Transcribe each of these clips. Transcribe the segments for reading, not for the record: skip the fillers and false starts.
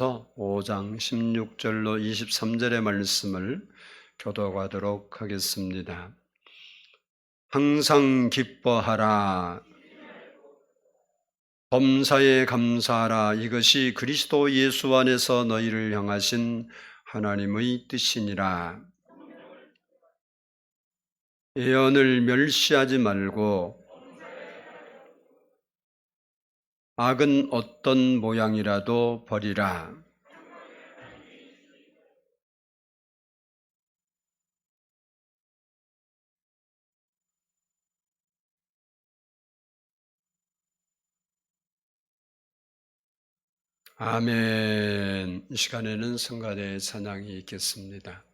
5장 16절로 23절의 말씀을 교독하도록 하겠습니다. 항상 기뻐하라. 범사에 감사하라. 이것이 그리스도 예수 안에서 너희를 향하신 하나님의 뜻이니라. 예언을 멸시하지 말고 악은 어떤 모양이라도 버리라. 아멘. 이 시간에는 성가대 찬양이 있겠습니다.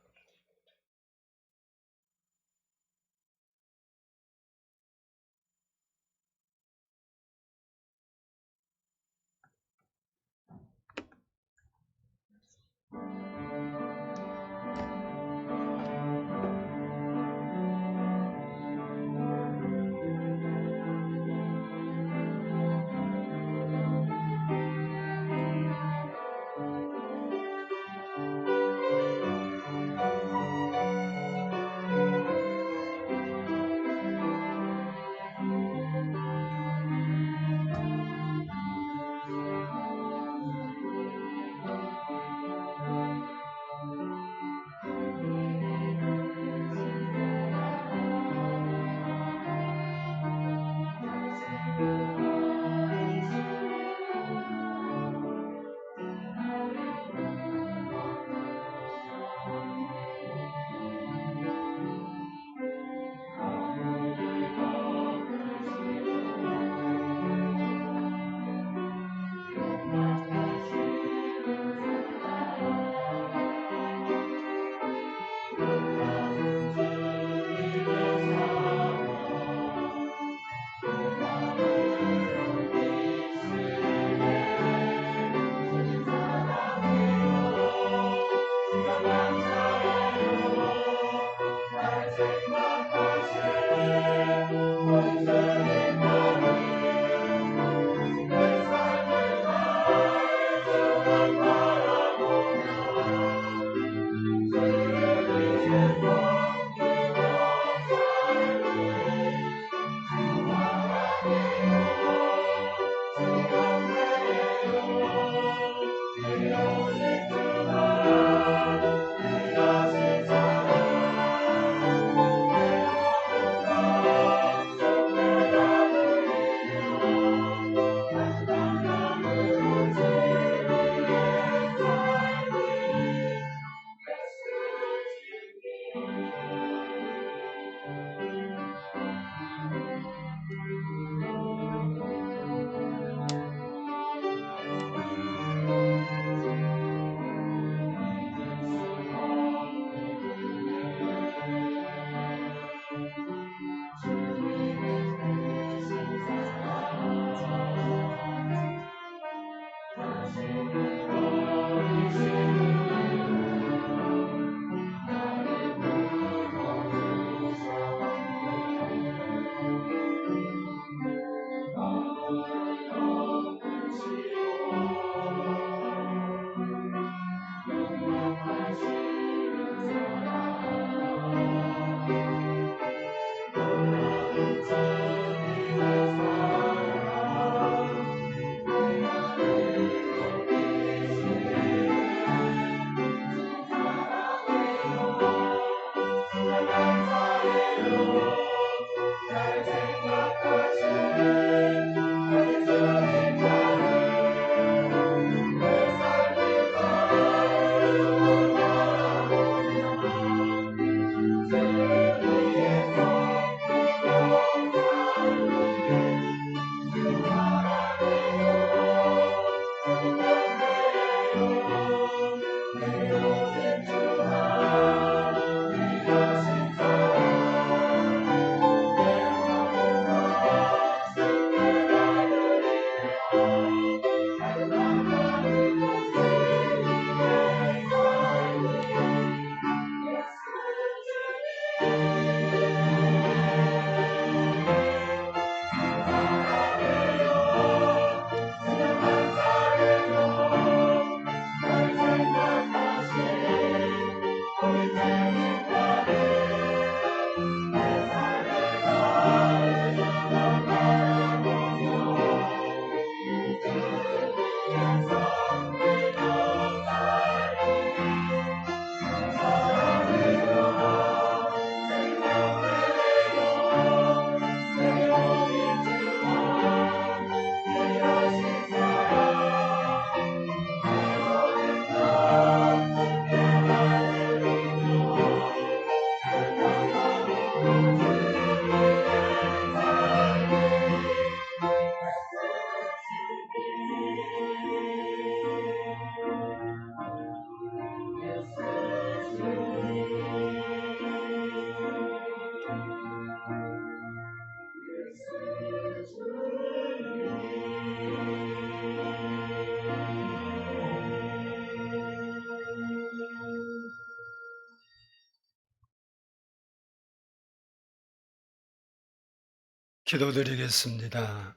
기도드리겠습니다.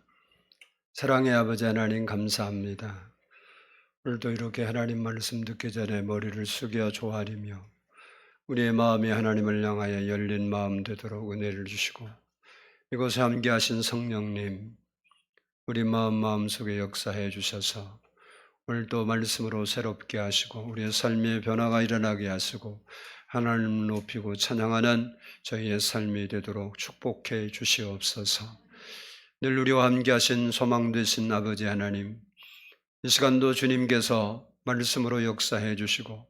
사랑의 아버지 하나님 감사합니다. 오늘도 이렇게 하나님 말씀 듣기 전에 머리를 숙여 조아리며 우리의 마음이 하나님을 향하여 열린 마음 되도록 은혜를 주시고 이곳에 함께하신 성령님 우리 마음속에 역사해 주셔서 오늘도 말씀으로 새롭게 하시고 우리의 삶의 변화가 일어나게 하시고 하나님을 높이고 찬양하는 저희의 삶이 되도록 축복해 주시옵소서. 늘 우리와 함께하신 소망 되신 아버지 하나님, 이 시간도 주님께서 말씀으로 역사해 주시고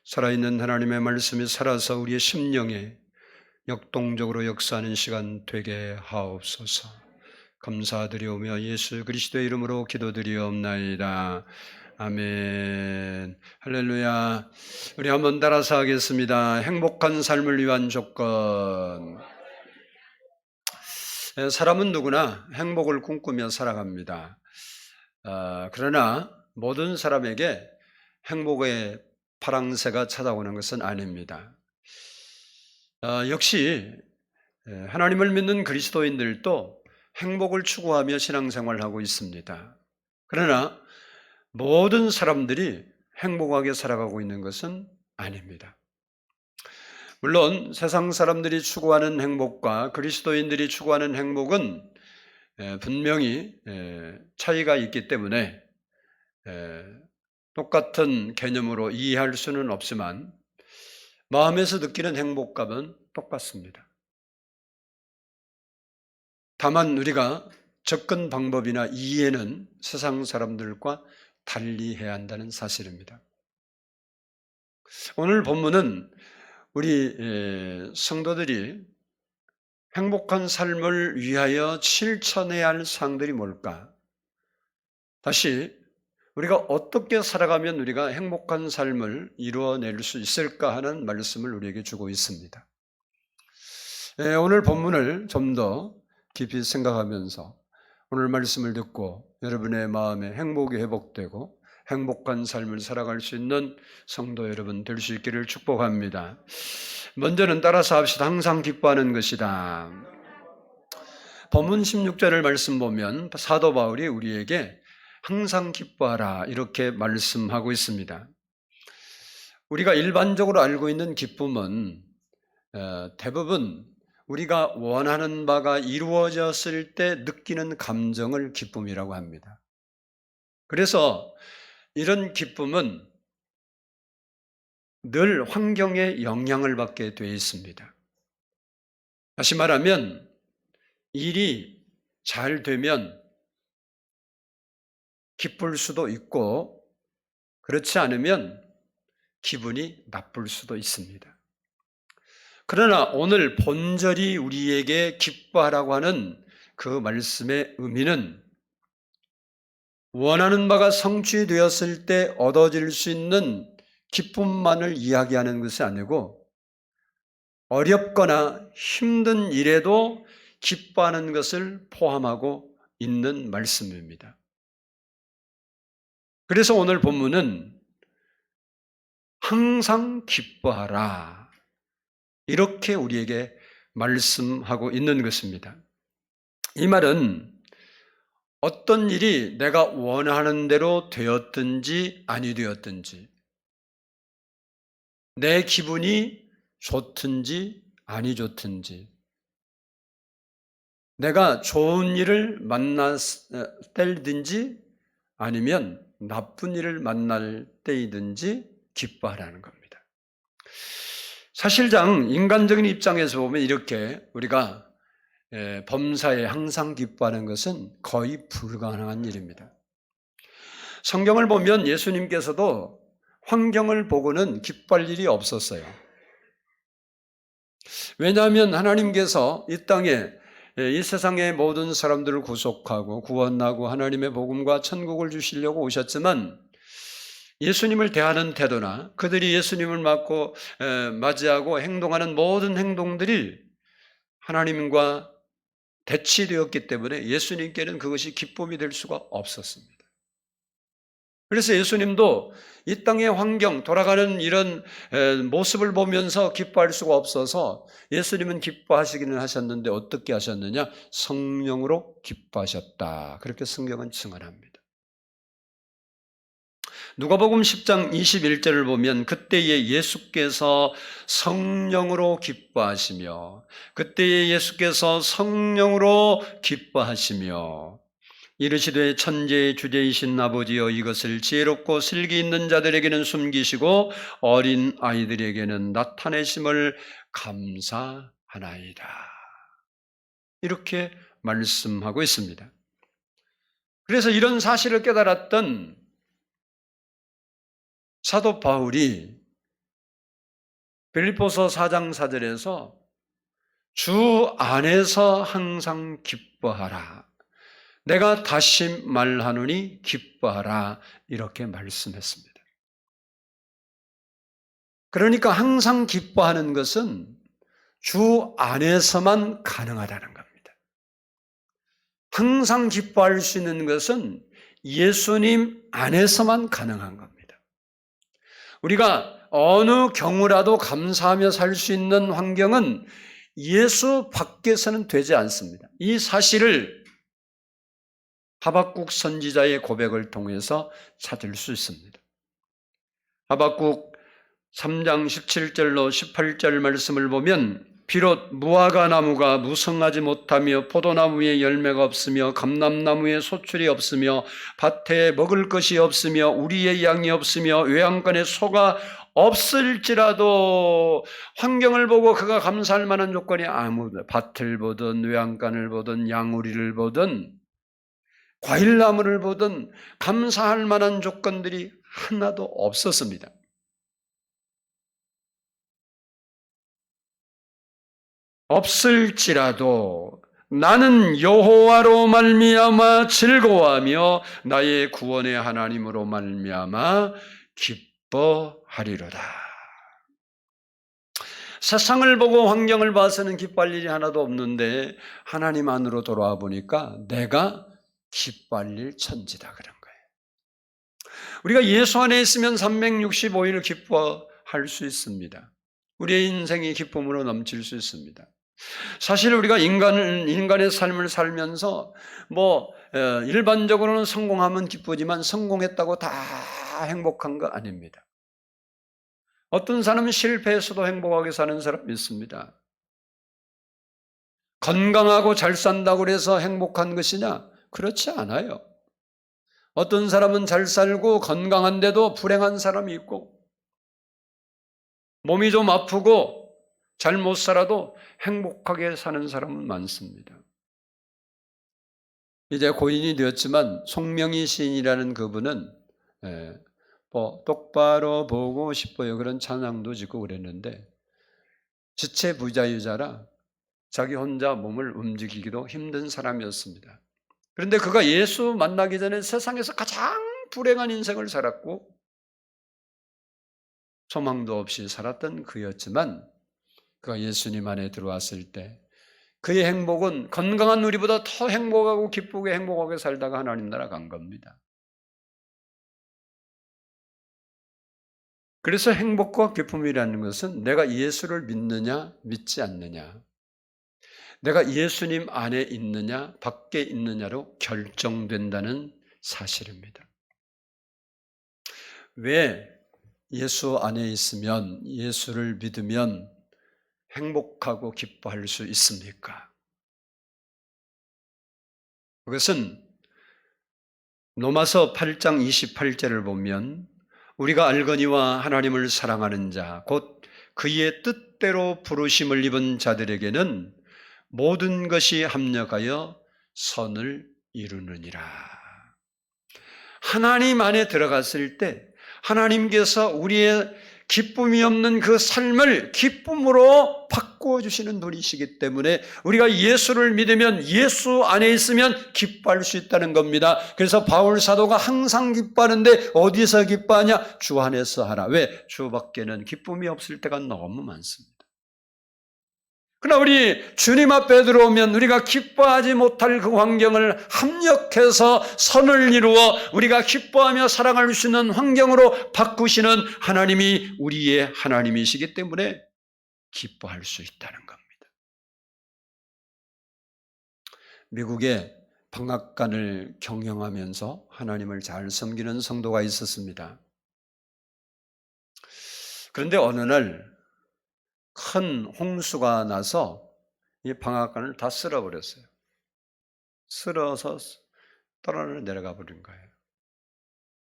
살아있는 하나님의 말씀이 살아서 우리의 심령에 역동적으로 역사하는 시간 되게 하옵소서. 감사드리오며 예수 그리스도의 이름으로 기도드리옵나이다. 아멘. 할렐루야. 우리 한번 따라서 하겠습니다. 행복한 삶을 위한 조건. 사람은 누구나 행복을 꿈꾸며 살아갑니다. 그러나 모든 사람에게 행복의 파랑새가 찾아오는 것은 아닙니다. 역시 하나님을 믿는 그리스도인들도 행복을 추구하며 신앙생활을 하고 있습니다. 그러나 모든 사람들이 행복하게 살아가고 있는 것은 아닙니다. 물론 세상 사람들이 추구하는 행복과 그리스도인들이 추구하는 행복은 분명히 차이가 있기 때문에 똑같은 개념으로 이해할 수는 없지만 마음에서 느끼는 행복감은 똑같습니다. 다만 우리가 접근 방법이나 이해는 세상 사람들과 달리 해야 한다는 사실입니다. 오늘 본문은 우리 성도들이 행복한 삶을 위하여 실천해야 할 사항들이 뭘까? 다시 우리가 어떻게 살아가면 우리가 행복한 삶을 이루어낼 수 있을까 하는 말씀을 우리에게 주고 있습니다. 오늘 본문을 좀 더 깊이 생각하면서 오늘 말씀을 듣고 여러분의 마음에 행복이 회복되고 행복한 삶을 살아갈 수 있는 성도 여러분 될 수 있기를 축복합니다. 먼저는 따라서 합시다. 항상 기뻐하는 것이다. 본문 16절을 말씀 보면 사도 바울이 우리에게 항상 기뻐하라 이렇게 말씀하고 있습니다. 우리가 일반적으로 알고 있는 기쁨은 대부분 우리가 원하는 바가 이루어졌을 때 느끼는 감정을 기쁨이라고 합니다. 그래서 이런 기쁨은 늘 환경에 영향을 받게 되어 있습니다. 다시 말하면 일이 잘 되면 기쁠 수도 있고 그렇지 않으면 기분이 나쁠 수도 있습니다. 그러나 오늘 본절이 우리에게 기뻐하라고 하는 그 말씀의 의미는 원하는 바가 성취되었을 때 얻어질 수 있는 기쁨만을 이야기하는 것이 아니고 어렵거나 힘든 일에도 기뻐하는 것을 포함하고 있는 말씀입니다. 그래서 오늘 본문은 항상 기뻐하라 이렇게 우리에게 말씀하고 있는 것입니다. 이 말은 어떤 일이 내가 원하는 대로 되었든지 아니 되었든지 내 기분이 좋든지 아니 좋든지 내가 좋은 일을 만날 때이든지 아니면 나쁜 일을 만날 때이든지 기뻐하라는 겁니다. 사실상 인간적인 입장에서 보면 이렇게 우리가 범사에 항상 기뻐하는 것은 거의 불가능한 일입니다. 성경을 보면 예수님께서도 환경을 보고는 기뻐할 일이 없었어요. 왜냐하면 하나님께서 이 땅에 이 세상의 모든 사람들을 구속하고 구원하고 하나님의 복음과 천국을 주시려고 오셨지만 예수님을 대하는 태도나 그들이 예수님을 맞이하고 행동하는 모든 행동들이 하나님과 대치되었기 때문에 예수님께는 그것이 기쁨이 될 수가 없었습니다. 그래서 예수님도 이 땅의 환경, 돌아가는 이런 모습을 보면서 기뻐할 수가 없어서 예수님은 기뻐하시기는 하셨는데 어떻게 하셨느냐? 성령으로 기뻐하셨다. 그렇게 성경은 증언합니다. 누가복음 10장 21절을 보면 그때에 예수께서 성령으로 기뻐하시며 그때에 예수께서 성령으로 기뻐하시며 이르시되 천지의 주제이신 아버지여 이것을 지혜롭고 슬기 있는 자들에게는 숨기시고 어린 아이들에게는 나타내심을 감사하나이다. 이렇게 말씀하고 있습니다. 그래서 이런 사실을 깨달았던 사도 바울이 빌립보서 4장 4절에서 주 안에서 항상 기뻐하라. 내가 다시 말하노니 기뻐하라. 이렇게 말씀했습니다. 그러니까 항상 기뻐하는 것은 주 안에서만 가능하다는 겁니다. 항상 기뻐할 수 있는 것은 예수님 안에서만 가능한 겁니다. 우리가 어느 경우라도 감사하며 살 수 있는 환경은 예수 밖에서는 되지 않습니다. 이 사실을 하박국 선지자의 고백을 통해서 찾을 수 있습니다. 하박국 3장 17절로 18절 말씀을 보면 비록 무화과 나무가 무성하지 못하며 포도나무에 열매가 없으며 감람나무에 소출이 없으며 밭에 먹을 것이 없으며 우리의 양이 없으며 외양간에 소가 없을지라도 환경을 보고 그가 감사할 만한 조건이 아무도 밭을 보든 외양간을 보든 양우리를 보든 과일나무를 보든 감사할 만한 조건들이 하나도 없었습니다. 없을지라도 나는 여호와로 말미암아 즐거워하며 나의 구원의 하나님으로 말미암아 기뻐하리로다. 세상을 보고 환경을 봐서는 기뻐할 일이 하나도 없는데 하나님 안으로 돌아와 보니까 내가 기뻐할 일 천지다 그런 거예요. 우리가 예수 안에 있으면 365일 기뻐할 수 있습니다. 우리의 인생이 기쁨으로 넘칠 수 있습니다. 사실 우리가 인간의 삶을 살면서 일반적으로는 성공하면 기쁘지만 성공했다고 다 행복한 거 아닙니다. 어떤 사람은 실패해서도 행복하게 사는 사람이 있습니다. 건강하고 잘 산다고 해서 행복한 것이냐? 그렇지 않아요. 어떤 사람은 잘 살고 건강한데도 불행한 사람이 있고 몸이 좀 아프고 잘 못 살아도 행복하게 사는 사람은 많습니다. 이제 고인이 되었지만 송명희 시인이라는 그분은 똑바로 보고 싶어요 그런 찬양도 짓고 그랬는데 지체 부자유자라 자기 혼자 몸을 움직이기도 힘든 사람이었습니다. 그런데 그가 예수 만나기 전에 세상에서 가장 불행한 인생을 살았고 소망도 없이 살았던 그였지만 그가 예수님 안에 들어왔을 때 그의 행복은 건강한 우리보다 더 행복하고 기쁘게 행복하게 살다가 하나님 나라 간 겁니다. 그래서 행복과 기쁨이라는 것은 내가 예수를 믿느냐 믿지 않느냐, 내가 예수님 안에 있느냐 밖에 있느냐로 결정된다는 사실입니다. 왜 예수 안에 있으면, 예수를 믿으면 행복하고 기뻐할 수 있습니까? 그것은 로마서 8장 28절을 보면 우리가 알거니와 하나님을 사랑하는 자, 곧 그의 뜻대로 부르심을 입은 자들에게는 모든 것이 합력하여 선을 이루느니라. 하나님 안에 들어갔을 때 하나님께서 우리의 기쁨이 없는 그 삶을 기쁨으로 바꾸어 주시는 분이시기 때문에 우리가 예수를 믿으면, 예수 안에 있으면 기뻐할 수 있다는 겁니다. 그래서 바울 사도가 항상 기뻐하는데 어디서 기뻐하냐? 주 안에서 하라. 왜? 주 밖에는 기쁨이 없을 때가 너무 많습니다. 그러나 우리 주님 앞에 들어오면 우리가 기뻐하지 못할 그 환경을 합력해서 선을 이루어 우리가 기뻐하며 사랑할 수 있는 환경으로 바꾸시는 하나님이 우리의 하나님이시기 때문에 기뻐할 수 있다는 겁니다. 미국에 방앗간을 경영하면서 하나님을 잘 섬기는 성도가 있었습니다. 그런데 어느 날 큰 홍수가 나서 이 방앗간을 다 쓸어버렸어요. 쓸어서 떨어져 내려가 버린 거예요.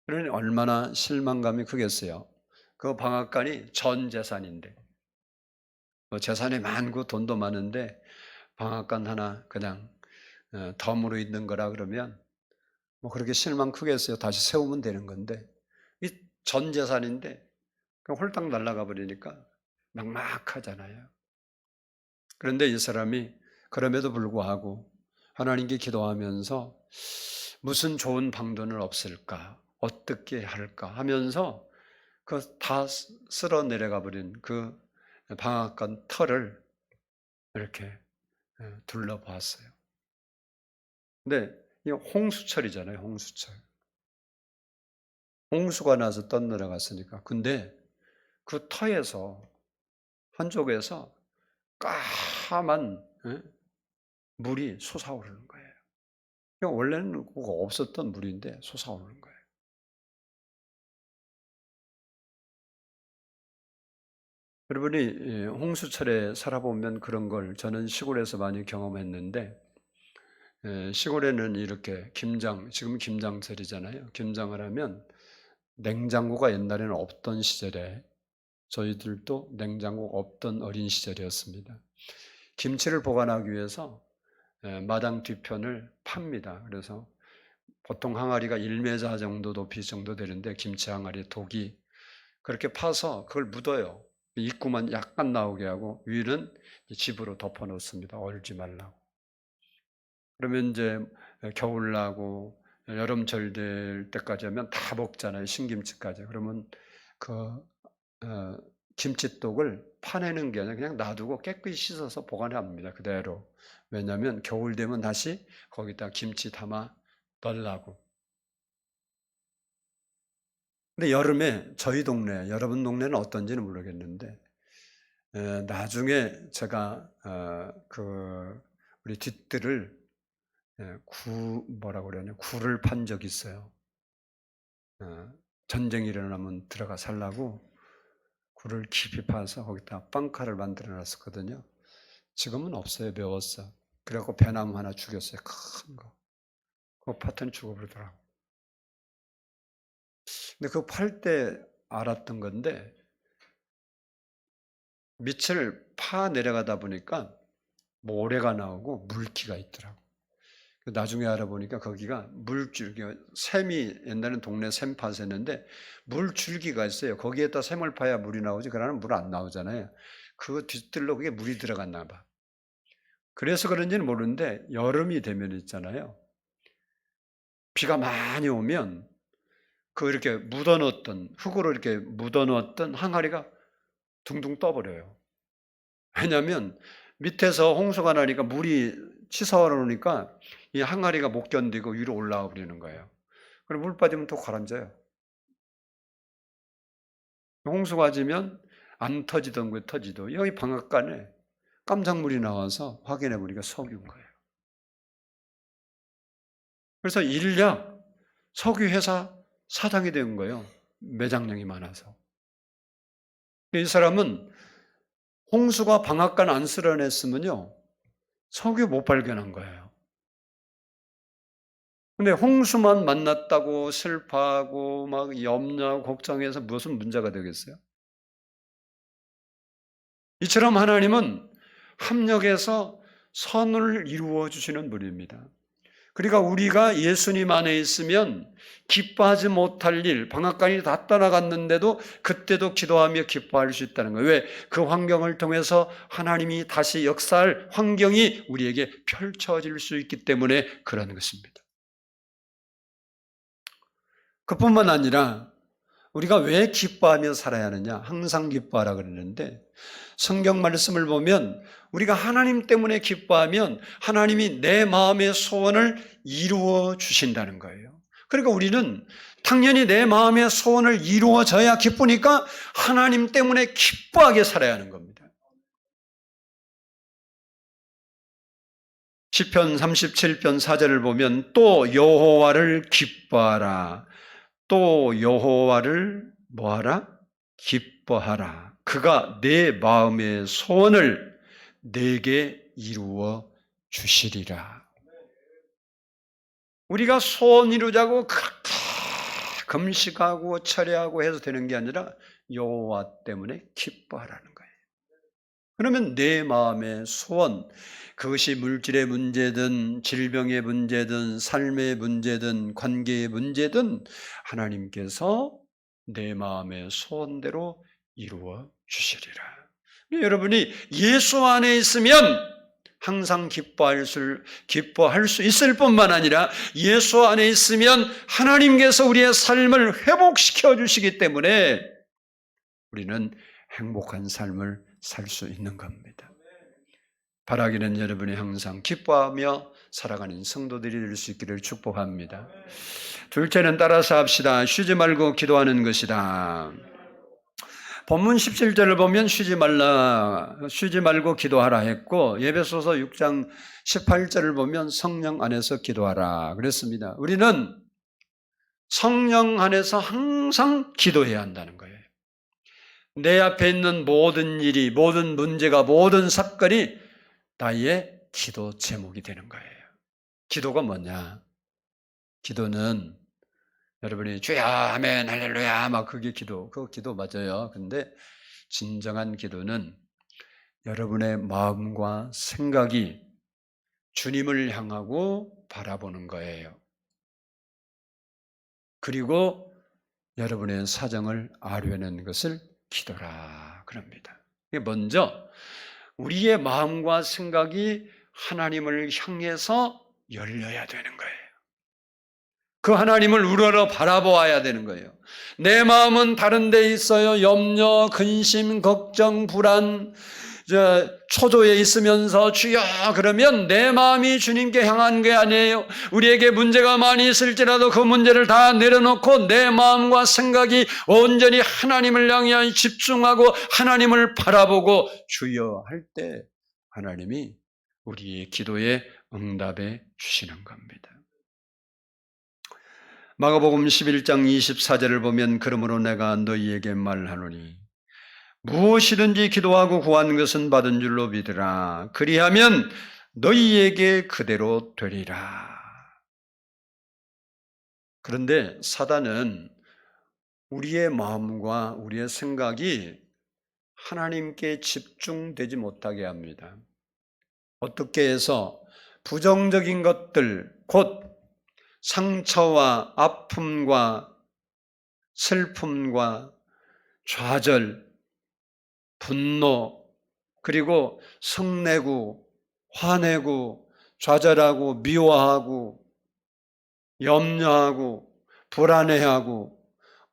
그러니 얼마나 실망감이 크겠어요. 그 방앗간이 전 재산인데, 재산이 많고 돈도 많은데 방앗간 하나 그냥 덤으로 있는 거라 그러면 뭐 그렇게 실망 크겠어요. 다시 세우면 되는 건데, 이 전 재산인데 홀딱 날아가 버리니까 막막하잖아요. 그런데 이 사람이 그럼에도 불구하고 하나님께 기도하면서 무슨 좋은 방도는 없을까? 어떻게 할까? 하면서 그 다 쓸어 내려가 버린 그 방앗간 털을 이렇게 둘러보았어요. 근데 이 홍수철이잖아요, 홍수철. 홍수가 나서 떠내려갔으니까. 근데 그 터에서 한쪽에서 까만 물이 솟아오르는 거예요. 원래는 없었던 물인데 솟아오르는 거예요. 여러분이 홍수철에 살아보면 그런 걸 저는 시골에서 많이 경험했는데, 시골에는 이렇게 지금 김장철이잖아요. 김장을 하면 냉장고가 옛날에는 없던 시절에 저희들도 냉장고 없던 어린 시절이었습니다. 김치를 보관하기 위해서 마당 뒤편을 팝니다. 그래서 보통 항아리가 1m 정도 높이 정도 되는데 김치 항아리 독이 그렇게 파서 그걸 묻어요. 입구만 약간 나오게 하고 위는 집으로 덮어 놓습니다. 얼지 말라고. 그러면 이제 겨울 나고 여름철 될 때까지 하면 다 먹잖아요. 신김치까지. 그러면 그 김치독을 파내는 게 아니라 그냥 놔두고 깨끗이 씻어서 보관합니다. 그대로. 왜냐하면 겨울 되면 다시 거기다 김치 담아 넣으려고. 근데 여름에 저희 동네, 여러분 동네는 어떤지는 모르겠는데, 나중에 제가 우리 뒷뜰을 뭐라고 그러냐, 굴을 판 적이 있어요. 전쟁이 일어나면 들어가 살라고 굴을 깊이 파서 거기다 빵카를 만들어 놨었거든요. 지금은 없어요. 매웠어. 그래갖고 배나무 하나 죽였어요. 큰 거. 그거 파더니 죽어버리더라고. 근데 그거 팔 때 알았던 건데, 밑을 파 내려가다 보니까 모래가 나오고 물기가 있더라고. 나중에 알아보니까 거기가 물줄기가, 샘이 옛날엔 동네 샘파였는데 물줄기가 있어요. 거기에다 샘을 파야 물이 나오지, 그러면 물 안 나오잖아요. 그 뒷뜰로 그게 물이 들어갔나 봐. 그래서 그런지는 모르는데 여름이 되면 있잖아요. 비가 많이 오면 그 이렇게 묻어놓았던, 흙으로 이렇게 묻어놓았던 항아리가 둥둥 떠버려요. 왜냐하면 밑에서 홍수가 나니까 물이 치솟아오르니까 이 항아리가 못 견디고 위로 올라와 버리는 거예요. 그럼 물 빠지면 또 가라앉아요. 홍수가 지면 안 터지던 게 터지도, 여기 방앗간에 깜장물이 나와서 확인해 보니까 석유인 거예요. 그래서 일약 석유 회사 사장이 된 거예요. 매장량이 많아서. 이 사람은 홍수가 방앗간 안 쓸어냈으면요, 석유 못 발견한 거예요. 근데 홍수만 만났다고 슬퍼하고 막 염려하고 걱정해서 무슨 문제가 되겠어요? 이처럼 하나님은 합력해서 선을 이루어 주시는 분입니다. 그러니까 우리가 예수님 안에 있으면 기뻐하지 못할 일, 방앗간이 다 떠나갔는데도 그때도 기도하며 기뻐할 수 있다는 거예요. 왜? 그 환경을 통해서 하나님이 다시 역사할 환경이 우리에게 펼쳐질 수 있기 때문에 그런 것입니다. 그뿐만 아니라 우리가 왜 기뻐하며 살아야 하느냐? 항상 기뻐하라 그러는데 성경 말씀을 보면 우리가 하나님 때문에 기뻐하면 하나님이 내 마음의 소원을 이루어 주신다는 거예요. 그러니까 우리는 당연히 내 마음의 소원을 이루어져야 기쁘니까 하나님 때문에 기뻐하게 살아야 하는 겁니다. 시편 37편 4절을 보면 또 여호와를 기뻐하라. 또 여호와를 뭐하라? 기뻐하라. 그가 내 마음의 소원을 내게 이루어 주시리라. 우리가 소원 이루자고 그렇게 금식하고 철회하고 해서 되는 게 아니라 여호와 때문에 기뻐하라는 거예요. 그러면 내 마음의 소원, 그것이 물질의 문제든 질병의 문제든 삶의 문제든 관계의 문제든 하나님께서 내 마음의 소원대로 이루어 주시리라. 여러분이 예수 안에 있으면 항상 기뻐할 수 있을 뿐만 아니라 예수 안에 있으면 하나님께서 우리의 삶을 회복시켜 주시기 때문에 우리는 행복한 삶을 살 수 있는 겁니다. 바라기는 여러분이 항상 기뻐하며 살아가는 성도들이 될 수 있기를 축복합니다. 둘째는 따라서 합시다. 쉬지 말고 기도하는 것이다. 본문 17절을 보면 쉬지 말고 기도하라 했고 에베소서 6장 18절을 보면 성령 안에서 기도하라 그랬습니다. 우리는 성령 안에서 항상 기도해야 한다는 거예요. 내 앞에 있는 모든 일이, 모든 문제가, 모든 사건이 나의 기도 제목이 되는 거예요. 기도가 뭐냐? 기도는 여러분이 주야 아멘 할렐루야 막 그게 기도, 그거 기도 맞아요. 근데 진정한 기도는 여러분의 마음과 생각이 주님을 향하고 바라보는 거예요. 그리고 여러분의 사정을 아뢰는 것을 기도라 그럽니다. 먼저 우리의 마음과 생각이 하나님을 향해서 열려야 되는 거예요. 그 하나님을 우러러 바라보아야 되는 거예요. 내 마음은 다른 데 있어요. 염려, 근심, 걱정, 불안, 초조해 있으면서 주여 그러면 내 마음이 주님께 향한 게 아니에요. 우리에게 문제가 많이 있을지라도 그 문제를 다 내려놓고 내 마음과 생각이 온전히 하나님을 향해 집중하고 하나님을 바라보고 주여 할 때 하나님이 우리의 기도에 응답해 주시는 겁니다. 마가복음 11장 24절을 보면 그러므로 내가 너희에게 말하노니 무엇이든지 기도하고 구하는 것은 받은 줄로 믿으라. 그리하면 너희에게 그대로 되리라. 그런데 사단은 우리의 마음과 우리의 생각이 하나님께 집중되지 못하게 합니다. 어떻게 해서 부정적인 것들, 곧 상처와 아픔과 슬픔과 좌절, 분노, 그리고 성내고 화내고 좌절하고 미워하고 염려하고 불안해하고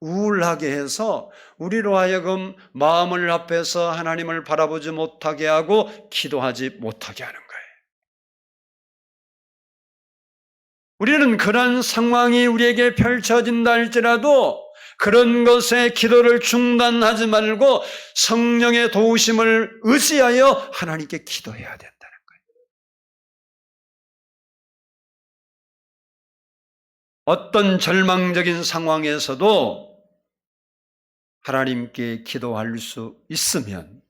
우울하게 해서 우리로 하여금 마음을 합해서 하나님을 바라보지 못하게 하고 기도하지 못하게 하는 거예요. 우리는 그런 상황이 우리에게 펼쳐진다 할지라도 그런 것에 기도를 중단하지 말고 성령의 도우심을 의지하여 하나님께 기도해야 된다는 거예요. 어떤 절망적인 상황에서도 하나님께 기도할 수 있으면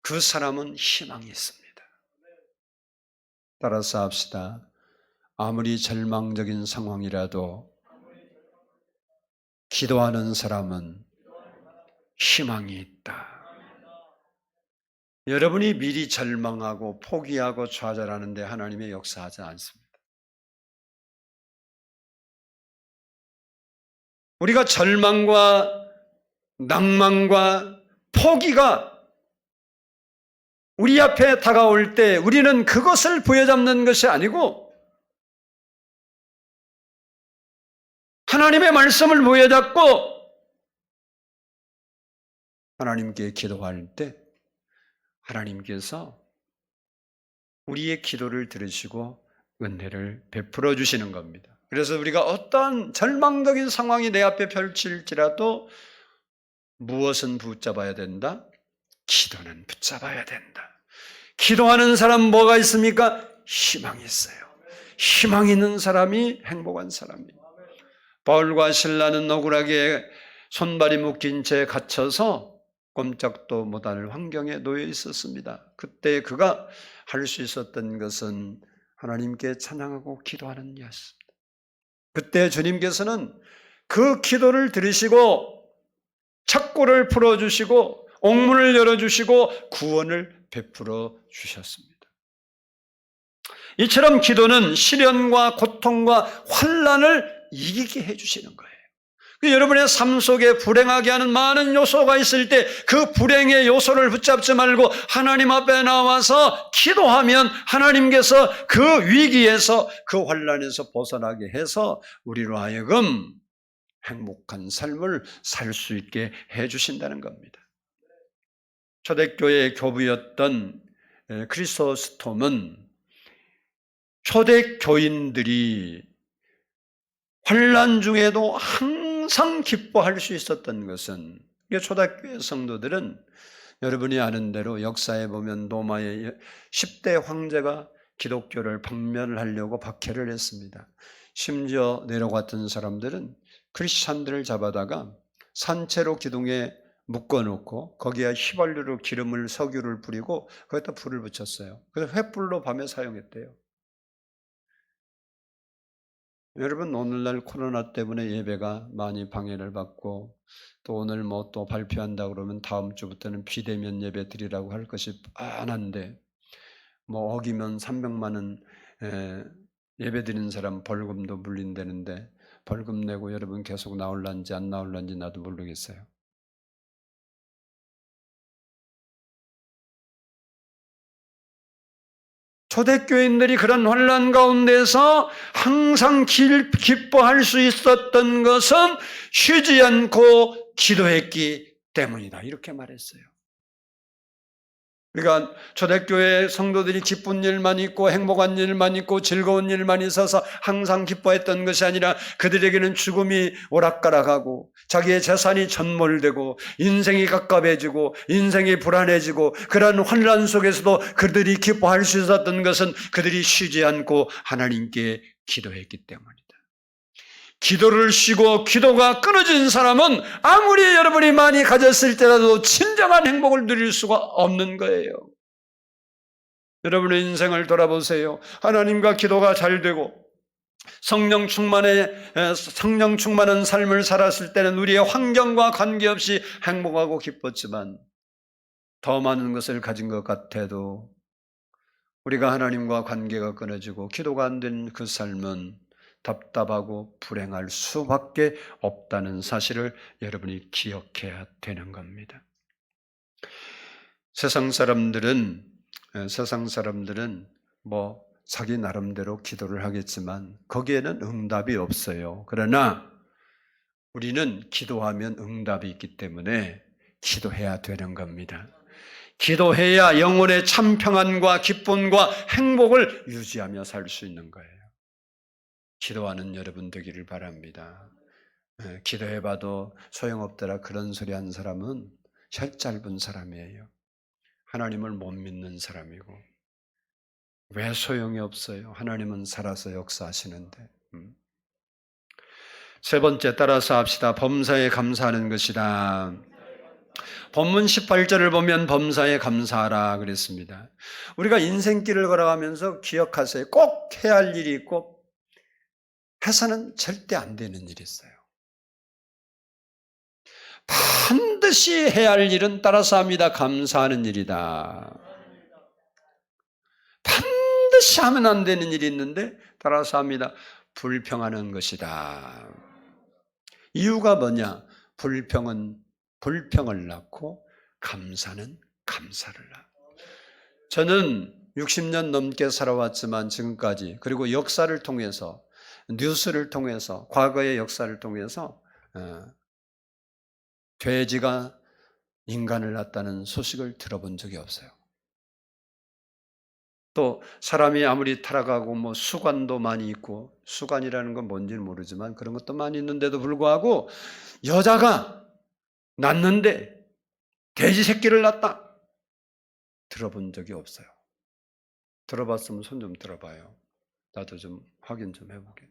그 사람은 희망이 있습니다. 따라서 합시다. 아무리 절망적인 상황이라도 기도하는 사람은 희망이 있다. 여러분이 미리 절망하고 포기하고 좌절하는데 하나님의 역사하지 않습니다. 우리가 절망과 낭만과 포기가 우리 앞에 다가올 때 우리는 그것을 부여잡는 것이 아니고 하나님의 말씀을 부여잡고 하나님께 기도할 때 하나님께서 우리의 기도를 들으시고 은혜를 베풀어 주시는 겁니다. 그래서 우리가 어떠한 절망적인 상황이 내 앞에 펼칠지라도 무엇은 붙잡아야 된다? 기도는 붙잡아야 된다. 기도하는 사람 뭐가 있습니까? 희망이 있어요. 희망 있는 사람이 행복한 사람이에요. 바울과 실라는 억울하게 손발이 묶인 채 갇혀서 꼼짝도 못할 환경에 놓여 있었습니다. 그때 그가 할 수 있었던 것은 하나님께 찬양하고 기도하는 일이었습니다. 그때 주님께서는 그 기도를 들으시고 착고를 풀어주시고 옥문을 열어주시고 구원을 베풀어 주셨습니다. 이처럼 기도는 시련과 고통과 환난을 이기게 해주시는 거예요. 여러분의 삶 속에 불행하게 하는 많은 요소가 있을 때 그 불행의 요소를 붙잡지 말고 하나님 앞에 나와서 기도하면 하나님께서 그 위기에서 그 환난에서 벗어나게 해서 우리로 하여금 행복한 삶을 살 수 있게 해주신다는 겁니다. 초대교회의 교부였던 크리소스톰은 초대교인들이 환난 중에도 항상 기뻐할 수 있었던 것은, 초대교회 성도들은 여러분이 아는 대로 역사에 보면 로마의 10대 황제가 기독교를 박멸하려고 박해를 했습니다. 심지어 내려갔던 사람들은 크리스찬들을 잡아다가 산채로 기둥에 묶어놓고 거기에 휘발유로 기름을 석유를 뿌리고 거기다 불을 붙였어요. 그래서 횃불로 밤에 사용했대요. 여러분, 오늘날 코로나 때문에 예배가 많이 방해를 받고 또 오늘 또 발표한다 그러면 다음 주부터는 비대면 예배 드리라고 할 것이 뻔한데 어기면 300만 원 예배 드리는 사람 벌금도 물린다는데 벌금 내고 여러분 계속 나올란지 안 나올란지 나도 모르겠어요. 초대교인들이 그런 환난 가운데서 항상 기뻐할 수 있었던 것은 쉬지 않고 기도했기 때문이다. 이렇게 말했어요. 그러니까 초대교회 성도들이 기쁜 일만 있고 행복한 일만 있고 즐거운 일만 있어서 항상 기뻐했던 것이 아니라 그들에게는 죽음이 오락가락하고 자기의 재산이 전몰되고 인생이 갑갑해지고 인생이 불안해지고 그런 환난 속에서도 그들이 기뻐할 수 있었던 것은 그들이 쉬지 않고 하나님께 기도했기 때문이다. 기도를 쉬고 기도가 끊어진 사람은 아무리 여러분이 많이 가졌을 때라도 진정한 행복을 누릴 수가 없는 거예요. 여러분의 인생을 돌아보세요. 하나님과 기도가 잘 되고 성령 충만한 삶을 살았을 때는 우리의 환경과 관계없이 행복하고 기뻤지만 더 많은 것을 가진 것 같아도 우리가 하나님과 관계가 끊어지고 기도가 안 된 그 삶은 답답하고 불행할 수밖에 없다는 사실을 여러분이 기억해야 되는 겁니다. 세상 사람들은 자기 나름대로 기도를 하겠지만 거기에는 응답이 없어요. 그러나 우리는 기도하면 응답이 있기 때문에 기도해야 되는 겁니다. 기도해야 영혼의 참 평안과 기쁨과 행복을 유지하며 살 수 있는 거예요. 기도하는 여러분 되기를 바랍니다. 기도해봐도 소용없더라 그런 소리 한 사람은 혀 짧은 사람이에요. 하나님을 못 믿는 사람이고 왜 소용이 없어요? 하나님은 살아서 역사하시는데. 세 번째, 따라서 합시다. 범사에 감사하는 것이다. 본문 18절을 보면 범사에 감사하라 그랬습니다. 우리가 인생길을 걸어가면서 기억하세요. 꼭 해야 할 일이 있고 해서는 절대 안 되는 일이 있어요. 반드시 해야 할 일은 따라서 합니다. 감사하는 일이다. 반드시 하면 안 되는 일이 있는데 따라서 합니다. 불평하는 것이다. 이유가 뭐냐? 불평은 불평을 낳고 감사는 감사를 낳아. 저는 60년 넘게 살아왔지만 지금까지, 그리고 역사를 통해서, 뉴스를 통해서, 과거의 역사를 통해서 돼지가 인간을 낳았다는 소식을 들어본 적이 없어요. 또 사람이 아무리 타락하고 뭐 수관도 많이 있고, 수관이라는 건 뭔지는 모르지만 그런 것도 많이 있는데도 불구하고 여자가 낳는데 돼지 새끼를 낳았다, 들어본 적이 없어요. 들어봤으면 손 좀 들어봐요. 나도 좀 확인 좀 해보게.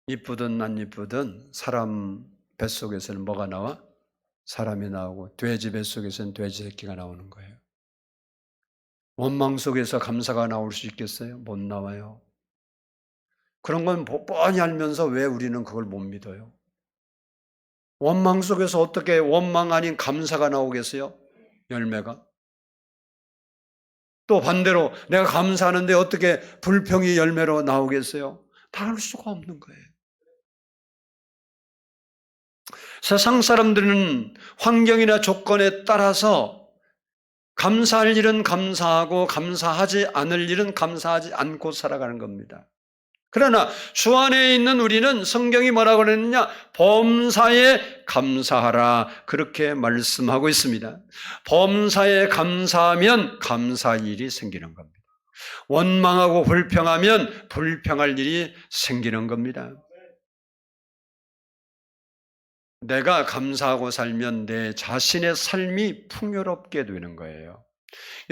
이쁘든 안 이쁘든 사람 뱃속에서는 뭐가 나와? 사람이 나오고, 돼지 뱃속에서는 돼지 새끼가 나오는 거예요. 원망 속에서 감사가 나올 수 있겠어요? 못 나와요. 그런 건 뻔히 알면서 왜 우리는 그걸 못 믿어요? 원망 속에서 어떻게 원망 아닌 감사가 나오겠어요? 열매가? 또 반대로 내가 감사하는데 어떻게 불평이 열매로 나오겠어요? 나올 수가 없는 거예요. 세상 사람들은 환경이나 조건에 따라서 감사할 일은 감사하고 감사하지 않을 일은 감사하지 않고 살아가는 겁니다. 그러나 주 안에 있는 우리는 성경이 뭐라고 그랬느냐? 범사에 감사하라, 그렇게 말씀하고 있습니다. 범사에 감사하면 감사할 일이 생기는 겁니다. 원망하고 불평하면 불평할 일이 생기는 겁니다. 내가 감사하고 살면 내 자신의 삶이 풍요롭게 되는 거예요.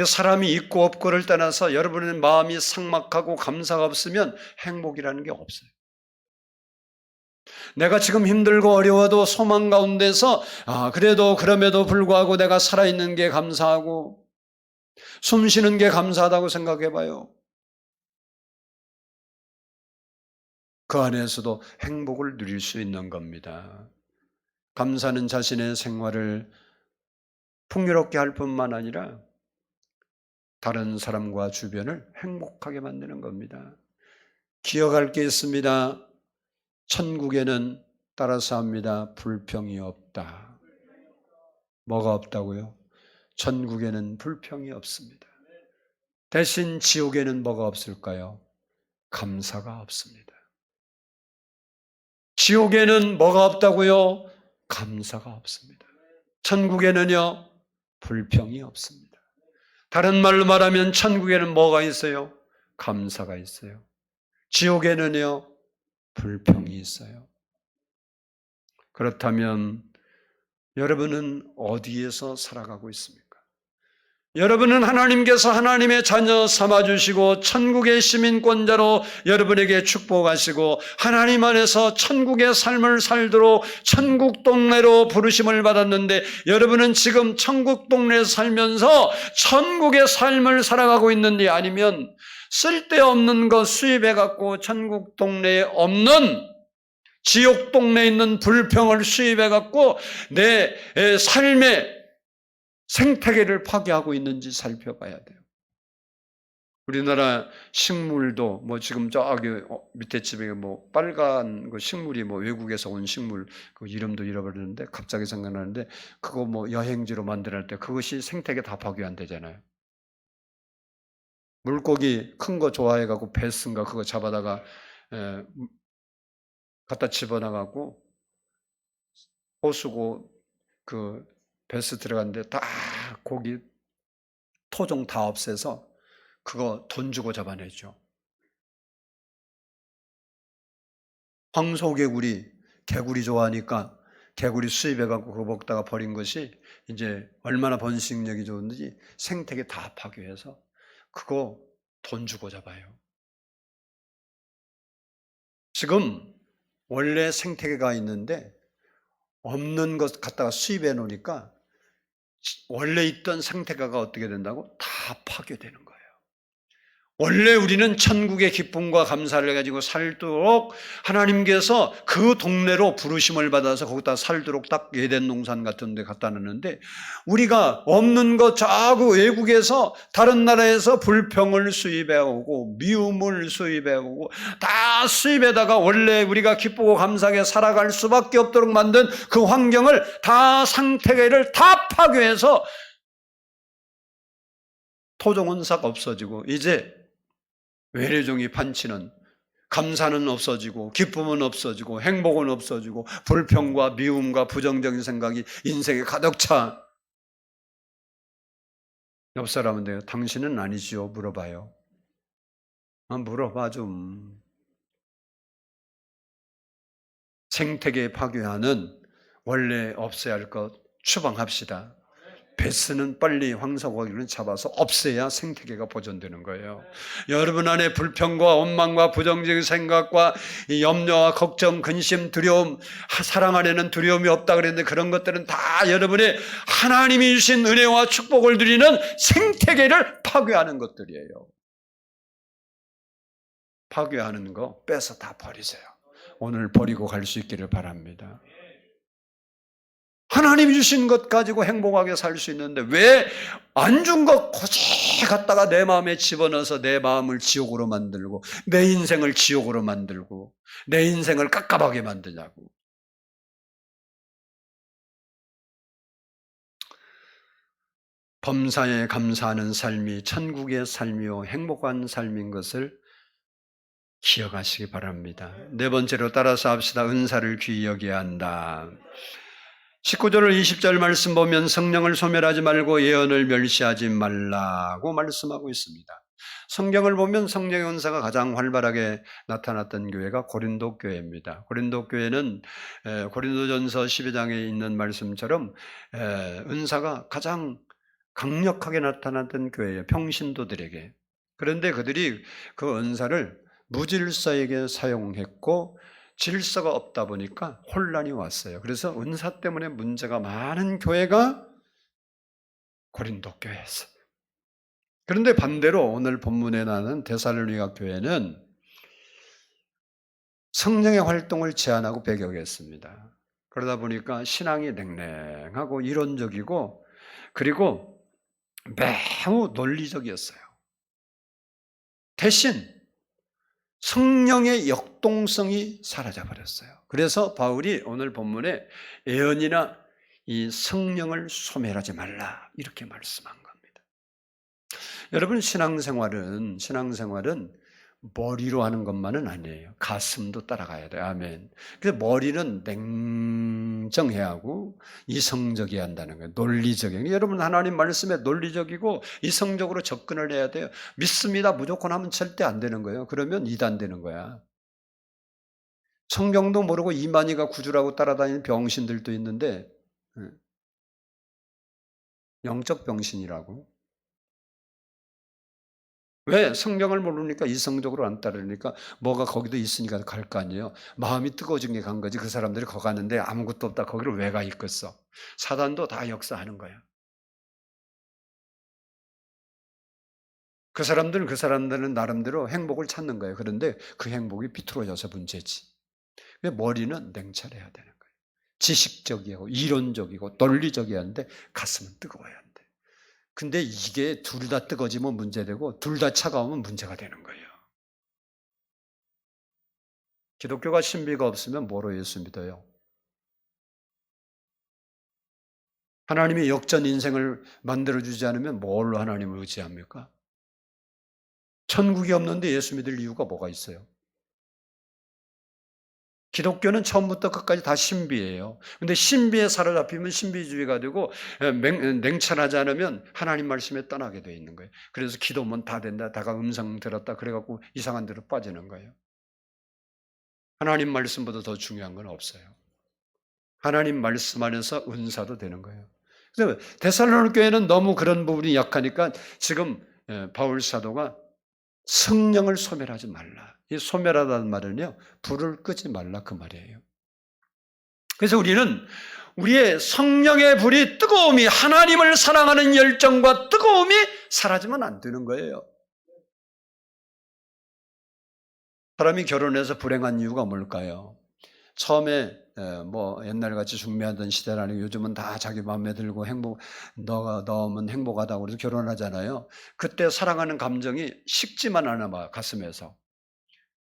사람이 있고 없고를 떠나서 여러분의 마음이 삭막하고 감사가 없으면 행복이라는 게 없어요. 내가 지금 힘들고 어려워도 소망 가운데서 그래도 그럼에도 불구하고 내가 살아있는 게 감사하고 숨 쉬는 게 감사하다고 생각해 봐요. 그 안에서도 행복을 누릴 수 있는 겁니다. 감사는 자신의 생활을 풍요롭게 할 뿐만 아니라 다른 사람과 주변을 행복하게 만드는 겁니다. 기억할 게 있습니다. 천국에는 따라서 합니다. 불평이 없다. 뭐가 없다고요? 천국에는 불평이 없습니다. 대신 지옥에는 뭐가 없을까요? 감사가 없습니다. 지옥에는 뭐가 없다고요? 감사가 없습니다. 천국에는요, 불평이 없습니다. 다른 말로 말하면 천국에는 뭐가 있어요? 감사가 있어요. 지옥에는요, 불평이 있어요. 그렇다면 여러분은 어디에서 살아가고 있습니까? 여러분은 하나님께서 하나님의 자녀 삼아주시고 천국의 시민권자로 여러분에게 축복하시고 하나님 안에서 천국의 삶을 살도록 천국 동네로 부르심을 받았는데, 여러분은 지금 천국 동네에 살면서 천국의 삶을 살아가고 있는지, 아니면 쓸데없는 것 수입해갖고 천국 동네에 없는 지옥 동네에 있는 불평을 수입해갖고 내 삶의 생태계를 파괴하고 있는지 살펴봐야 돼요. 우리나라 식물도 지금 저기 밑에 집에 빨간 그 식물이 외국에서 온 식물, 그 이름도 잃어버렸는데 갑자기 생각나는데, 그거 여행지로 만들 때 그것이 생태계 다 파괴한대잖아요. 물고기 큰 거 좋아해갖고 베스인가 그거 잡아다가 갖다 집어넣어갖고 호수고 그 베스 들어갔는데 다 고기 토종 다 없애서 그거 돈 주고 잡아내죠. 황소개구리, 개구리 좋아하니까 개구리 수입해갖고 그거 먹다가 버린 것이 이제 얼마나 번식력이 좋은지 생태계 다 파괴해서 그거 돈 주고 잡아요. 지금 원래 생태계가 있는데 없는 것 갖다가 수입해 놓으니까 원래 있던 생태계가 어떻게 된다고? 다 파괴되는 거예요. 원래 우리는 천국의 기쁨과 감사를 가지고 살도록 하나님께서 그 동네로 부르심을 받아서 거기다 살도록 딱 에덴 동산 같은 데 갖다 놨는데, 우리가 없는 것 자꾸 외국에서 다른 나라에서 불평을 수입해오고 미움을 수입해오고 다 수입에다가 원래 우리가 기쁘고 감사하게 살아갈 수밖에 없도록 만든 그 환경을 다 생태계를 다 파괴해서 토종원사가 없어지고 이제 외래종이 판치는 감사는 없어지고 기쁨은 없어지고 행복은 없어지고 불평과 미움과 부정적인 생각이 인생에 가득 차. 옆 사람한테 당신은 아니지요? 물어봐요. 물어봐 좀. 생태계 파괴하는 원래 없애야 할 것 추방합시다. 베스는 빨리 황사고기를 잡아서 없애야 생태계가 보존되는 거예요. 여러분 안에 불평과 원망과 부정적인 생각과 이 염려와 걱정, 근심, 두려움, 사랑 안에는 두려움이 없다 그랬는데 그런 것들은 다 여러분의 하나님이 주신 은혜와 축복을 누리는 생태계를 파괴하는 것들이에요. 파괴하는 거 빼서 다 버리세요. 오늘 버리고 갈 수 있기를 바랍니다. 하나님이 주신 것 가지고 행복하게 살 수 있는데 왜 안 준 것 고지 갖다가 내 마음에 집어넣어서 내 마음을 지옥으로 만들고 내 인생을 지옥으로 만들고 내 인생을 깝깝하게 만드냐고. 범사에 감사하는 삶이 천국의 삶이요 행복한 삶인 것을 기억하시기 바랍니다. 네 번째로 따라서 합시다. 은사를 귀히 여겨야 한다. 19절 20절 말씀 보면 성령을 소멸하지 말고 예언을 멸시하지 말라고 말씀하고 있습니다. 성경을 보면 성령의 은사가 가장 활발하게 나타났던 교회가 고린도 교회입니다. 고린도 교회는 고린도전서 12장에 있는 말씀처럼 은사가 가장 강력하게 나타났던 교회예요. 평신도들에게. 그런데 그들이 그 은사를 무질서에게 사용했고 질서가 없다 보니까 혼란이 왔어요. 그래서 은사 때문에 문제가 많은 교회가 고린도 교회였어요. 그런데 반대로 오늘 본문에 나오는 데살로니가 교회는 성령의 활동을 제한하고 배격했습니다. 그러다 보니까 신앙이 냉랭하고 이론적이고 그리고 매우 논리적이었어요. 대신 성령의 역동성이 사라져 버렸어요. 그래서 바울이 오늘 본문에 예언이나 이 성령을 소멸하지 말라 이렇게 말씀한 겁니다. 여러분 신앙생활은 머리로 하는 것만은 아니에요. 가슴도 따라가야 돼요. 아멘. 그래서 머리는 냉정해야 하고 이성적이어야 한다는 거예요. 논리적이에요. 여러분 하나님 말씀에 논리적이고 이성적으로 접근을 해야 돼요. 믿습니다. 무조건 하면 절대 안 되는 거예요. 그러면 이단되는 거야. 성경도 모르고 이만희가 구주라고 따라다니는 병신들도 있는데 영적 병신이라고. 왜? 성경을 모르니까 이성적으로 안 따르니까 뭐가 거기도 있으니까 갈 거 아니에요. 마음이 뜨거워진 게 간 거지. 그 사람들이 거기 갔는데 아무것도 없다. 거기를 왜 가 있겠어? 사단도 다 역사하는 거야. 그 사람들은 나름대로 행복을 찾는 거예요. 그런데 그 행복이 비틀어져서 문제지. 머리는 냉철해야 되는 거예요. 지식적이고 이론적이고 논리적이어야 하는데 가슴은 뜨거워야 한대. 근데 이게 둘 다 뜨거워지면 문제되고 둘 다 차가우면 문제가 되는 거예요. 기독교가 신비가 없으면 뭐로 예수 믿어요? 하나님이 역전 인생을 만들어주지 않으면 뭘로 하나님을 의지합니까? 천국이 없는데 예수 믿을 이유가 뭐가 있어요? 기독교는 처음부터 끝까지 다 신비예요. 근데 신비에 사로잡히면 신비주의가 되고 냉철하지 않으면 하나님 말씀에 떠나게 돼 있는 거예요. 그래서 기도면 다 된다. 다가 음성 들었다. 그래갖고 이상한 데로 빠지는 거예요. 하나님 말씀보다 더 중요한 건 없어요. 하나님 말씀 안에서 은사도 되는 거예요. 그래서 데살로니가 교회는 너무 그런 부분이 약하니까 지금 바울 사도가 성령을 소멸하지 말라. 이 소멸하다는 말은요, 불을 끄지 말라 그 말이에요. 그래서 우리는 우리의 성령의 불이 뜨거움이 하나님을 사랑하는 열정과 뜨거움이 사라지면 안 되는 거예요. 사람이 결혼해서 불행한 이유가 뭘까요? 처음에 뭐 옛날같이 중매하던 시대는 아니고 요즘은 다 자기 마음에 들고 너가 너면 행복하다고 그래서 결혼하잖아요. 그때 사랑하는 감정이 식지만 않아 봐 가슴에서.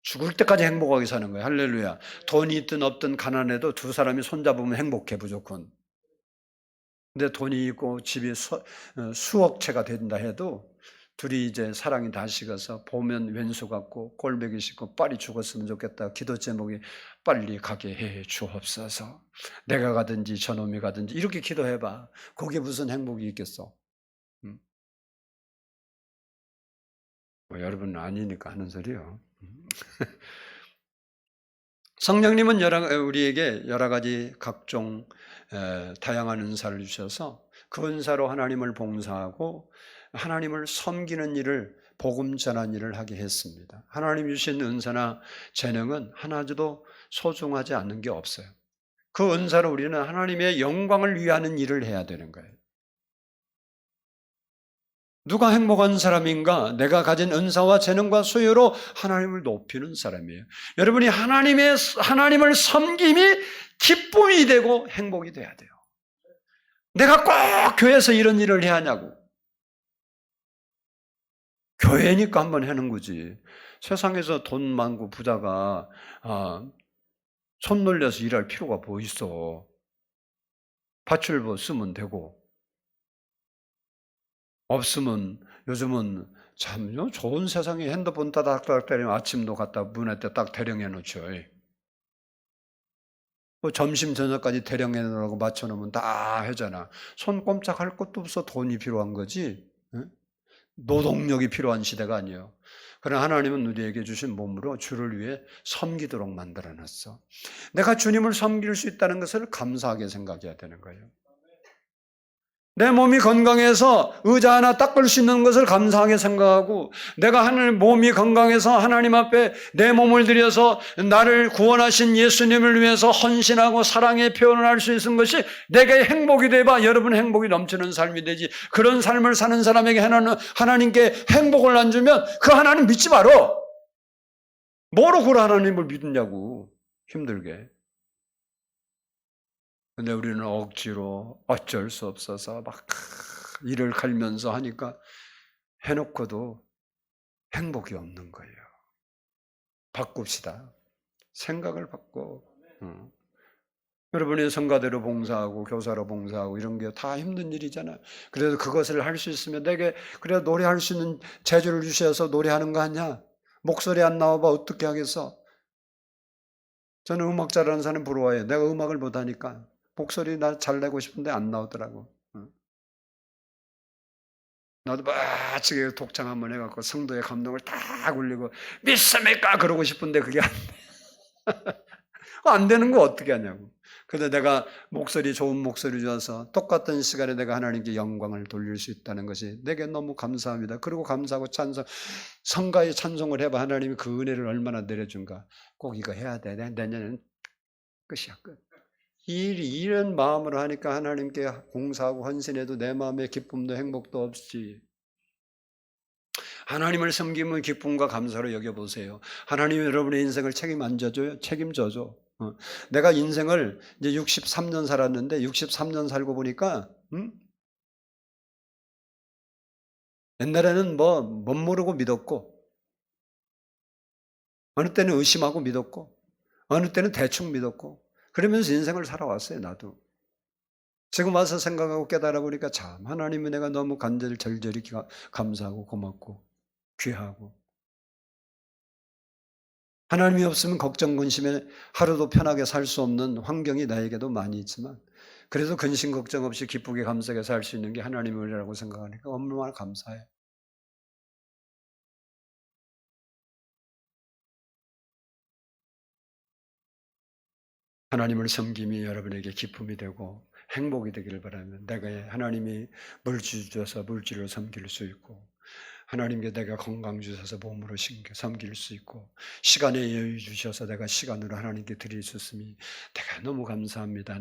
죽을 때까지 행복하게 사는 거예요. 할렐루야. 돈이 있든 없든 가난해도 두 사람이 손잡으면 행복해 무조건. 근데 돈이 있고 집이 수억 채가 된다 해도 둘이 이제 사랑이 다 식어서 보면 왼수 같고 꼴보기 싫고 빨리 죽었으면 좋겠다. 기도 제목이 빨리 가게 해 주옵소서. 내가 가든지 저놈이 가든지 이렇게 기도해봐. 거기에 무슨 행복이 있겠어? 뭐 여러분은 아니니까 하는 소리요. 성령님은 우리에게 여러 가지 각종 다양한 은사를 주셔서 그 은사로 하나님을 봉사하고 하나님을 섬기는 일을, 복음 전한 일을 하게 했습니다. 하나님 주신 은사나 재능은 하나도 소중하지 않는 게 없어요. 그 은사로 우리는 하나님의 영광을 위하는 일을 해야 되는 거예요. 누가 행복한 사람인가? 내가 가진 은사와 재능과 소유로 하나님을 높이는 사람이에요. 여러분이 하나님을 섬김이 기쁨이 되고 행복이 돼야 돼요. 내가 꼭 교회에서 이런 일을 해야 하냐고. 교회니까 한번 하는 거지. 세상에서 돈 많고 부자가 손 놀려서 일할 필요가 뭐 있어. 밭을 뭐 쓰면 되고. 없으면 요즘은 참 좋은 세상에 핸드폰 따닥따닥 때리면 아침도 갖다 문에 딱 대령해 놓죠. 뭐 점심 저녁까지 대령해 놓으라고 맞춰놓으면 다 하잖아. 손 꼼짝할 것도 없어. 돈이 필요한 거지. 노동력이 필요한 시대가 아니에요. 그러나 하나님은 우리에게 주신 몸으로 주를 위해 섬기도록 만들어놨어. 내가 주님을 섬길 수 있다는 것을 감사하게 생각해야 되는 거예요. 내 몸이 건강해서 의자 하나 닦을 수 있는 것을 감사하게 생각하고, 내가 몸이 건강해서 하나님 앞에 내 몸을 들여서 나를 구원하신 예수님을 위해서 헌신하고 사랑의 표현을 할 수 있는 것이 내게 행복이 되봐. 여러분 행복이 넘치는 삶이 되지. 그런 삶을 사는 사람에게 하나님께 행복을 안 주면 그 하나님 믿지 마라. 뭐로 그 하나님을 믿느냐고. 힘들게. 근데 우리는 억지로 어쩔 수 없어서 막 일을 갈면서 하니까 해놓고도 행복이 없는 거예요. 바꿉시다. 생각을 바꿔. 여러분이 성가대로 봉사하고 교사로 봉사하고 이런 게 다 힘든 일이잖아요. 그래도 그것을 할 수 있으면 내게 그래 노래할 수 있는 재주를 주셔서 노래하는 거 아니야? 목소리 안 나와봐 어떻게 하겠어? 저는 음악 잘하는 사람 부러워해요. 내가 음악을 못하니까. 목소리 나 잘 내고 싶은데 안 나오더라고. 나도 멋지게 독창 한번 해갖고 성도의 감동을 딱 울리고 믿습니까? 그러고 싶은데 그게 안 돼. 안 되는 거 어떻게 하냐고. 근데 내가 목소리 좋은 목소리 줘서 똑같은 시간에 내가 하나님께 영광을 돌릴 수 있다는 것이 내게 너무 감사합니다. 그리고 감사하고 성가의 찬송을 해봐. 하나님이 그 은혜를 얼마나 내려준가. 꼭 이거 해야 돼. 내년에는 끝이야 끝. 이런 마음으로 하니까 하나님께 봉사하고 헌신해도 내 마음에 기쁨도 행복도 없지. 하나님을 섬기면 기쁨과 감사로 여겨보세요. 하나님이 여러분의 인생을 책임져줘. 내가 인생을 이제 63년 살았는데 63년 살고 보니까 옛날에는 못 모르고 믿었고 어느 때는 의심하고 믿었고 어느 때는 대충 믿었고 그러면서 인생을 살아왔어요. 나도. 지금 와서 생각하고 깨달아 보니까 참 하나님은 내가 너무 간절히 절절히 감사하고 고맙고 귀하고 하나님이 없으면 걱정 근심에 하루도 편하게 살 수 없는 환경이 나에게도 많이 있지만 그래도 근심 걱정 없이 기쁘게 감사하게 살 수 있는 게 하나님의 은혜라고 생각하니까 얼마나 감사해. 하나님을 섬김이 여러분에게 기쁨이 되고 행복이 되기를 바라면 내가 하나님이 물질 주셔서 물질로 섬길 수 있고 하나님께 내가 건강 주셔서 몸으로 섬길 수 있고 시간의 여유 주셔서 내가 시간으로 하나님께 드릴 수 있음이 내가 너무 감사합니다.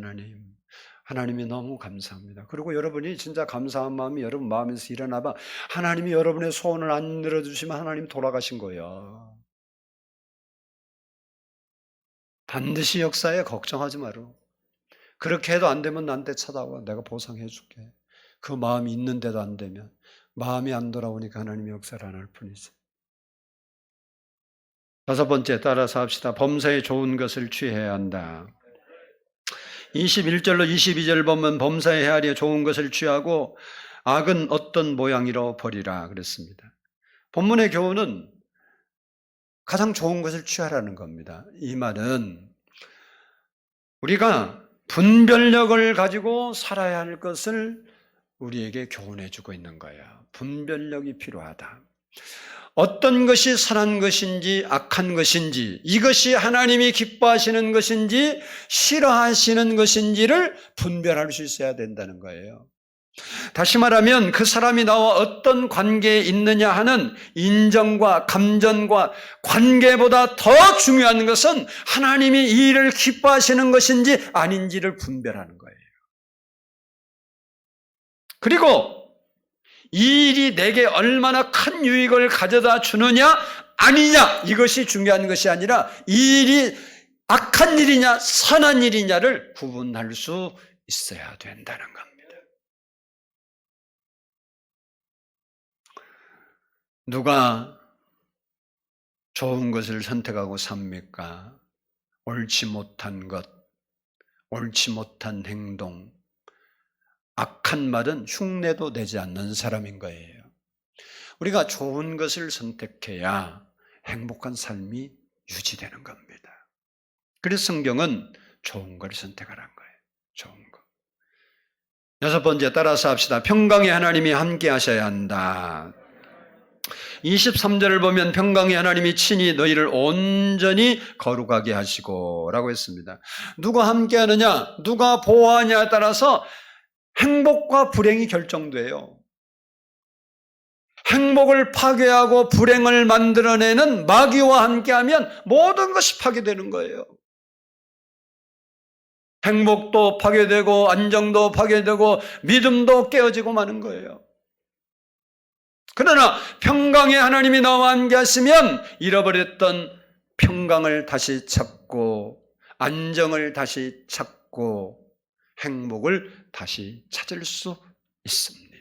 하나님이 너무 감사합니다. 그리고 여러분이 진짜 감사한 마음이 여러분 마음에서 일어나봐. 하나님이 여러분의 소원을 안 들어주시면 하나님 돌아가신 거예요. 반드시 역사에 걱정하지 마라. 그렇게 해도 안 되면 나한테 찾아와. 내가 보상해 줄게. 그 마음이 있는데도 안 되면 마음이 안 돌아오니까 하나님이 역사를 안 할 뿐이지. 다섯 번째 따라서 합시다. 범사에 좋은 것을 취해야 한다. 21절로 22절 보면 범사에 헤아려 좋은 것을 취하고 악은 어떤 모양이로 버리라 그랬습니다. 본문의 교훈은 가장 좋은 것을 취하라는 겁니다. 이 말은 우리가 분별력을 가지고 살아야 할 것을 우리에게 교훈해 주고 있는 거예요. 분별력이 필요하다. 어떤 것이 선한 것인지 악한 것인지, 이것이 하나님이 기뻐하시는 것인지 싫어하시는 것인지를 분별할 수 있어야 된다는 거예요. 다시 말하면 그 사람이 나와 어떤 관계에 있느냐 하는 인정과 감정과 관계보다 더 중요한 것은 하나님이 이 일을 기뻐하시는 것인지 아닌지를 분별하는 거예요. 그리고 이 일이 내게 얼마나 큰 유익을 가져다 주느냐 아니냐, 이것이 중요한 것이 아니라 이 일이 악한 일이냐 선한 일이냐를 구분할 수 있어야 된다는 겁니다. 누가 좋은 것을 선택하고 삽니까? 옳지 못한 것, 옳지 못한 행동, 악한 말은 흉내도 내지 않는 사람인 거예요. 우리가 좋은 것을 선택해야 행복한 삶이 유지되는 겁니다. 그래서 성경은 좋은 걸 선택하라는 거예요. 좋은 거. 6번째, 따라서 합시다. 평강의 하나님이 함께 하셔야 한다. 23절을 보면 평강의 하나님이 친히 너희를 온전히 거룩하게 하시고 라고 했습니다. 누가 함께 하느냐, 누가 보호하냐에 따라서 행복과 불행이 결정돼요. 행복을 파괴하고 불행을 만들어내는 마귀와 함께하면 모든 것이 파괴되는 거예요. 행복도 파괴되고 안정도 파괴되고 믿음도 깨어지고 마는 거예요. 그러나 평강의 하나님이 나와 함께 하시면 잃어버렸던 평강을 다시 찾고 안정을 다시 찾고 행복을 다시 찾을 수 있습니다.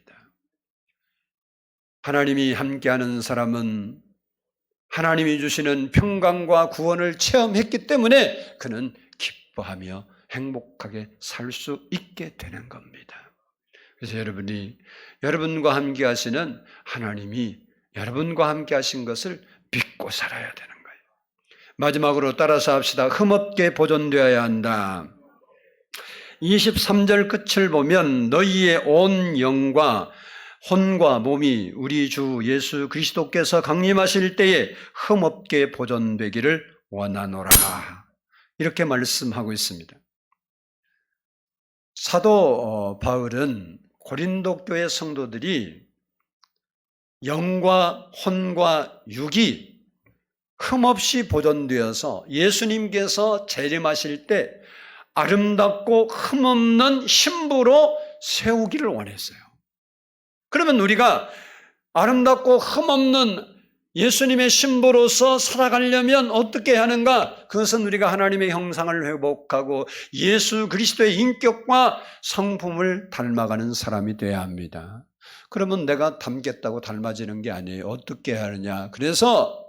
하나님이 함께하는 사람은 하나님이 주시는 평강과 구원을 체험했기 때문에 그는 기뻐하며 행복하게 살 수 있게 되는 겁니다. 그래서 여러분과 함께 하시는 하나님이 여러분과 함께 하신 것을 믿고 살아야 되는 거예요. 마지막으로 따라서 합시다. 흠없게 보존되어야 한다. 23절 끝을 보면 너희의 온 영과 혼과 몸이 우리 주 예수 그리스도께서 강림하실 때에 흠없게 보존되기를 원하노라. 이렇게 말씀하고 있습니다. 사도 바울은 고린도 교회 성도들이 영과 혼과 육이 흠없이 보존되어서 예수님께서 재림하실 때 아름답고 흠없는 신부로 세우기를 원했어요. 그러면 우리가 아름답고 흠없는 예수님의 신부로서 살아가려면 어떻게 하는가? 그것은 우리가 하나님의 형상을 회복하고 예수 그리스도의 인격과 성품을 닮아가는 사람이 되어야 합니다. 그러면 내가 닮겠다고 닮아지는 게 아니에요. 어떻게 하느냐? 그래서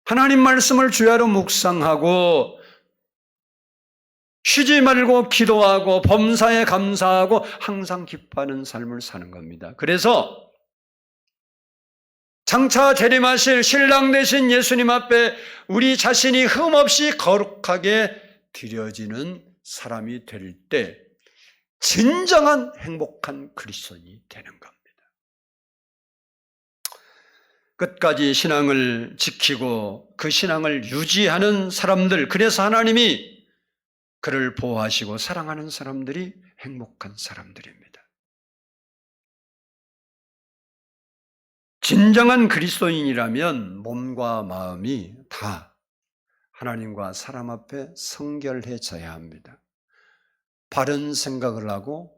하나님 말씀을 주야로 묵상하고 쉬지 말고 기도하고 범사에 감사하고 항상 기뻐하는 삶을 사는 겁니다. 그래서 장차 재림하실 신랑 되신 예수님 앞에 우리 자신이 흠없이 거룩하게 드려지는 사람이 될 때 진정한 행복한 그리스도인이 되는 겁니다. 끝까지 신앙을 지키고 그 신앙을 유지하는 사람들, 그래서 하나님이 그를 보호하시고 사랑하는 사람들이 행복한 사람들입니다. 진정한 그리스도인이라면 몸과 마음이 다 하나님과 사람 앞에 성결해져야 합니다. 바른 생각을 하고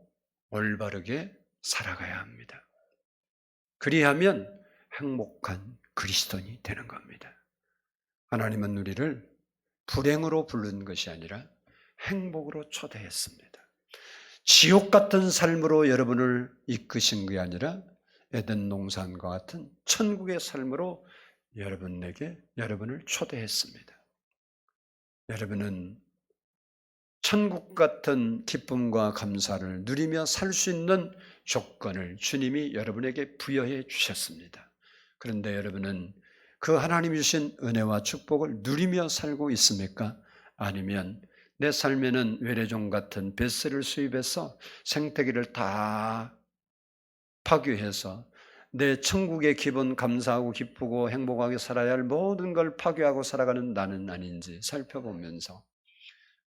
올바르게 살아가야 합니다. 그리하면 행복한 그리스도인이 되는 겁니다. 하나님은 우리를 불행으로 부른 것이 아니라 행복으로 초대했습니다. 지옥 같은 삶으로 여러분을 이끄신 게 아니라 에덴 동산과 같은 천국의 삶으로 여러분을 초대했습니다. 여러분은 천국 같은 기쁨과 감사를 누리며 살 수 있는 조건을 주님이 여러분에게 부여해 주셨습니다. 그런데 여러분은 그 하나님이 주신 은혜와 축복을 누리며 살고 있습니까? 아니면 내 삶에는 외래종 같은 뱃새를 수입해서 생태계를 다 파괴해서 내 천국의 기분, 감사하고 기쁘고 행복하게 살아야 할 모든 걸 파괴하고 살아가는 나는 아닌지 살펴보면서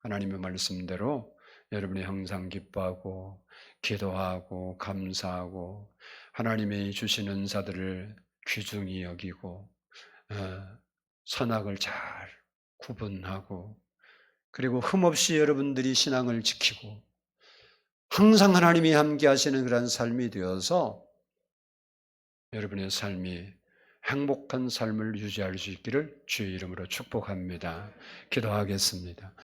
하나님의 말씀대로 여러분이 항상 기뻐하고 기도하고 감사하고 하나님이 주신 은사들을 귀중히 여기고 선악을 잘 구분하고 그리고 흠없이 여러분들이 신앙을 지키고 항상 하나님이 함께 하시는 그런 삶이 되어서 여러분의 삶이 행복한 삶을 유지할 수 있기를 주의 이름으로 축복합니다. 기도하겠습니다.